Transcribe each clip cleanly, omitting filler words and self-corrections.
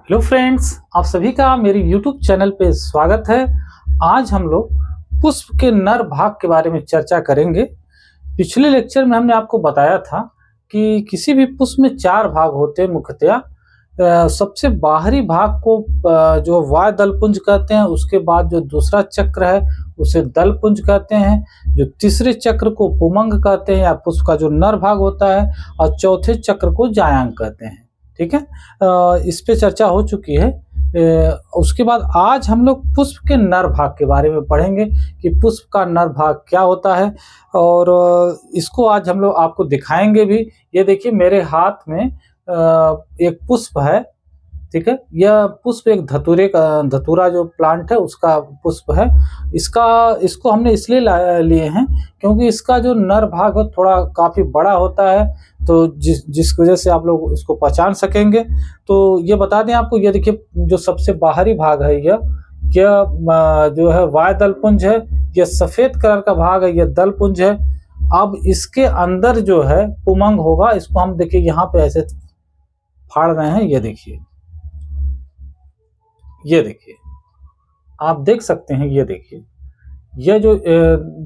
Hello friends, आप सभी का मेरे YouTube चैनल पे स्वागत है। आज हम लोग पुष्प के नर भाग के बारे में चर्चा करेंगे। पिछले लेक्चर में हमने आपको बताया था कि किसी भी पुष्प में 4 भाग होते हैं मुख्यतया। सबसे बाहरी भाग को जो वाय दलपुंज कहते हैं, उसके बाद जो दूसरा चक्र है उसे दलपुंज कहते हैं, जो तीसरे चक्र को पुमंग कहते हैं या पुष्प का जो नर भाग होता है, और चौथे चक्र को जायांग कहते हैं। ठीक है, इस पे चर्चा हो चुकी है। उसके बाद आज हम लोग पुष्प के नर भाग के बारे में पढ़ेंगे कि पुष्प का नर भाग क्या होता है, और इसको आज हम लोग आपको दिखाएंगे भी। ये देखिए मेरे हाथ में एक पुष्प है। ठीक है, यह पुष्प एक धतूरा जो प्लांट है उसका पुष्प है। इसको हमने इसलिए लिए हैं क्योंकि इसका जो नर भाग है थोड़ा काफ़ी बड़ा होता है, तो जिस वजह से आप लोग इसको पहचान सकेंगे। तो ये बता दें आपको, ये देखिए जो सबसे बाहरी भाग है यह जो है वाय दलपुंज है। यह सफ़ेद कलर का भाग है, यह दलपुंज है। अब इसके अंदर जो है पुमंग होगा। इसको हम देखिए यहाँ पे ऐसे फाड़ रहे हैं। ये देखिए आप देख सकते हैं। ये देखिए ये जो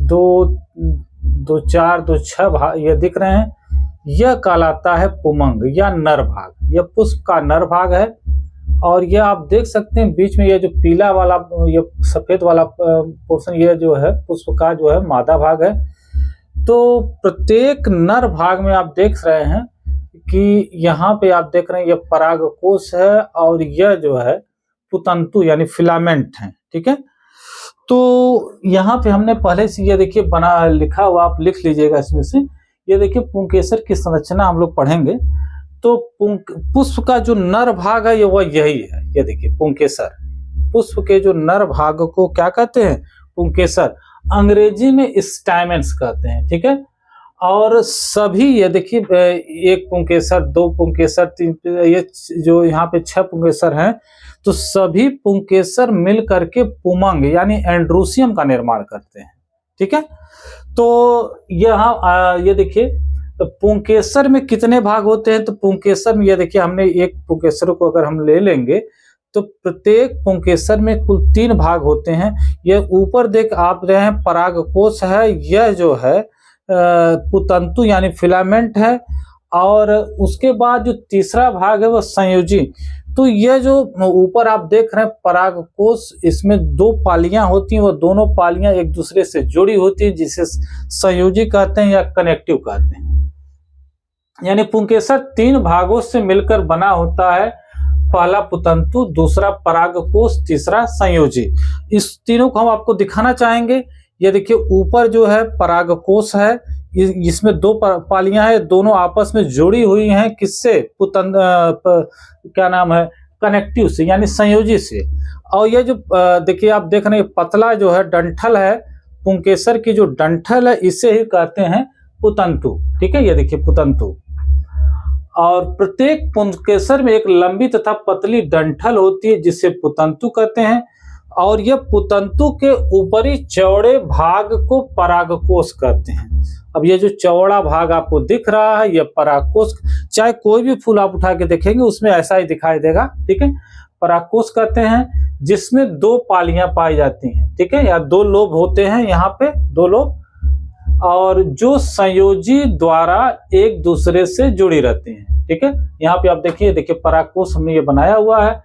2, 4, 2, 6 भाग ये दिख रहे हैं, यह कहलाता है पुमंग या नर भाग। यह पुष्प का नर भाग है। और यह आप देख सकते हैं बीच में यह जो पीला वाला, ये सफेद वाला पोर्शन, ये जो है पुष्प का जो है मादा भाग है। तो प्रत्येक नर भाग में आप देख रहे हैं कि यहाँ पे आप देख रहे हैं यह परागकोश है, और यह जो है पुतंतु यानी फिलामेंट है। ठीक है, तो यहाँ पे हमने पहले से ये देखिए लिखा हुआ, आप लिख लीजिएगा इसमें से। ये देखिए पुंकेसर की संरचना हम लोग पढ़ेंगे। तो पुष्प का जो नर भाग है वह यही है। ये देखिए पुंकेसर, पुष्प के जो नर भाग को क्या कहते हैं? पुंकेसर। अंग्रेजी में स्टैमेंस कहते हैं। ठीक है, और सभी ये देखिए 1 पुंकेसर, 2 पुंकेसर, 3, ये जो यहाँ पे 6 पुंकेसर हैं, तो सभी पुंकेसर मिल करके पुमंग यानी एंड्रोसियम का निर्माण करते हैं। ठीक है, तो यहाँ ये देखिए पुंकेसर में कितने भाग होते हैं? तो पुंकेसर में ये देखिए हमने एक पुंकेसर को अगर हम ले लेंगे तो प्रत्येक पुंकेसर में कुल 3 भाग होते हैं। ये ऊपर देख आप रहे हैं परागकोश है, यह जो है पुतंतु यानी फिलामेंट है, और उसके बाद जो तीसरा भाग है वह संयोजी। तो यह जो ऊपर आप देख रहे हैं परागकोश, इसमें 2 पालियां होती हैं, वह दोनों पालियां एक दूसरे से जुड़ी होती है, जिसे संयोजी कहते हैं या कनेक्टिव कहते हैं। यानी पुंकेसर 3 भागों से मिलकर बना होता है। पहला पुतंतु, दूसरा परागकोश, तीसरा संयोजी। इस तीनों को हम आपको दिखाना चाहेंगे। ये देखिए ऊपर जो है परागकोश है, इसमें 2 पालियां हैं, दोनों आपस में जुड़ी हुई हैं। किससे? क्या नाम है? कनेक्टिव से यानी संयोजी से। और ये जो देखिए आप देख रहे हैं पतला जो है डंठल है, पुंकेसर की जो डंठल है इसे ही कहते हैं पुतंतु। ठीक है, ये देखिए पुतंतु। और प्रत्येक पुंकेसर में एक लंबी तथा पतली डंठल होती है जिसे पुतंतु कहते हैं, और यह पुतंतु के ऊपरी चौड़े भाग को परागकोश कहते हैं। अब ये जो चौड़ा भाग आपको दिख रहा है यह परागकोश, चाहे कोई भी फूल आप उठा के देखेंगे उसमें ऐसा ही दिखाई देगा। ठीक है, परागकोश कहते हैं, जिसमें 2 पालियां पाई जाती हैं। ठीक है, या 2 लोब होते हैं, यहाँ पे 2 लोब, और जो संयोजी द्वारा एक दूसरे से जुड़ी रहती हैं। ठीक है, यहाँ पे आप देखिए परागकोश हमने ये बनाया हुआ है।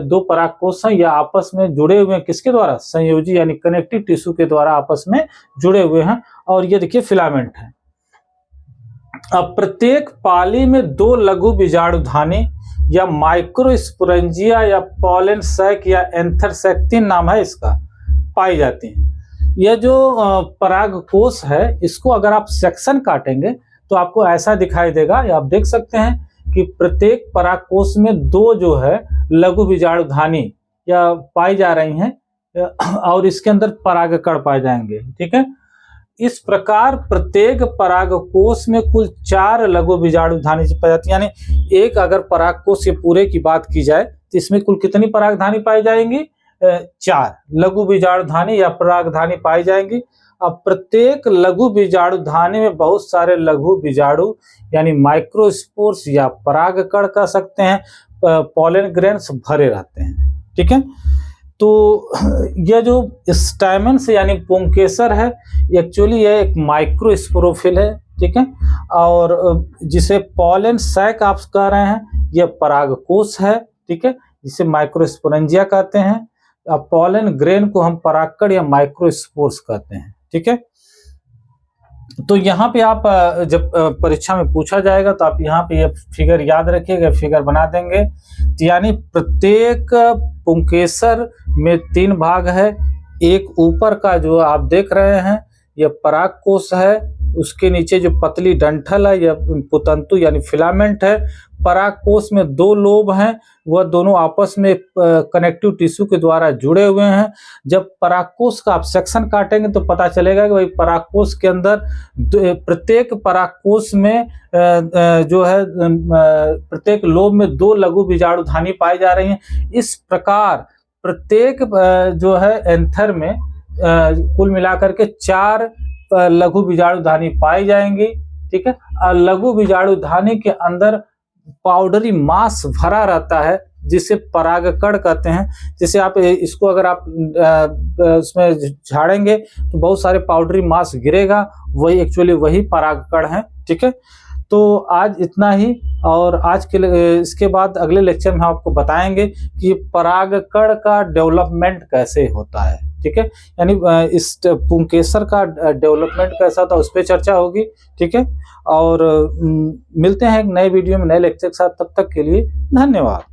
2 परागकोश हैं, या आपस में जुड़े हुए हैं। किसके द्वारा? संयोजी यानी कनेक्टिव टिश्यू के द्वारा आपस में जुड़े हुए हैं। और ये देखिए फिलामेंट है। अब प्रत्येक पाली में 2 लघु बीजाणुधानी या माइक्रोस्पोरेंजिया या पॉलन सैक या एंथर सैक, 3 नाम है इसका, पाई जाती हैं। यह जो परागकोश है इसको अगर आप सेक्शन काटेंगे तो आपको ऐसा दिखाई देगा। आप देख सकते हैं कि प्रत्येक परागकोश में 2 जो है लघु बीजाणुधानी या पाई जा रही हैं, और इसके अंदर परागकण पाए जाएंगे। ठीक है, इस प्रकार प्रत्येक परागकोश में कुल 4 लघु बीजाणुधानी पाई जाती है। यानी एक अगर परागकोश के पूरे की बात की जाए तो इसमें कुल कितनी परागधानी पाई जाएंगी? 4 लघु बीजाणुधानी या परागधानी पाई जाएंगी। अब प्रत्येक लघु बीजाणुधानी में बहुत सारे लघु बीजाणु यानी माइक्रोस्पोर्स या परागकण कह सकते हैं पॉलन ग्रेन्स भरे रहते हैं। ठीक है, तो यह जो स्टैमेन्स यानी पुंकेसर है, एक्चुअली यह एक माइक्रोस्पोरोफिल है। ठीक है, और जिसे पॉलन सैक आप कह रहे हैं, यह परागकोश है। ठीक है, जिसे माइक्रोस्पोरेंजिया कहते हैं। अब पॉलन ग्रेन को हम परागकण या माइक्रोस्पोर्स कहते हैं। ठीक है, तो यहाँ पे आप जब परीक्षा में पूछा जाएगा तो आप यहाँ पे ये फिगर याद रखिएगा, फिगर बना देंगे। यानी प्रत्येक पुंकेसर में 3 भाग है। एक ऊपर का जो आप देख रहे हैं यह परागकोश है, उसके नीचे जो पतली डंठल है यह पुतंतु यानी फिलामेंट है। परागकोश में 2 लोब हैं, वह दोनों आपस में कनेक्टिव टिश्यू के द्वारा जुड़े हुए हैं। जब परागकोश का आप सेक्शन काटेंगे तो पता चलेगा कि भाई परागकोश के अंदर प्रत्येक परागकोश में जो है प्रत्येक लोब में 2 लघु बीजाणुधानी पाई जा रही हैं। इस प्रकार प्रत्येक जो है एंथर में कुल मिलाकर के 4 लघु बीजाणुधानी पाई जाएंगी। ठीक है, और लघु बीजाणुधानी के अंदर पाउडरी मास भरा रहता है जिसे परागकण कहते हैं। जैसे आप इसको अगर आप उसमें झाड़ेंगे तो बहुत सारे पाउडरी मास गिरेगा, वही एक्चुअली वही परागकण है। ठीक है, तो आज इतना ही, और आज के इसके बाद अगले लेक्चर में आपको बताएंगे कि परागकण का डेवलपमेंट कैसे होता है। ठीक है, यानी इस पुंकेसर का डेवलपमेंट कैसा था उस पर चर्चा होगी। ठीक है, और मिलते हैं एक नए वीडियो में नए लेक्चर के साथ। तब तक के लिए धन्यवाद।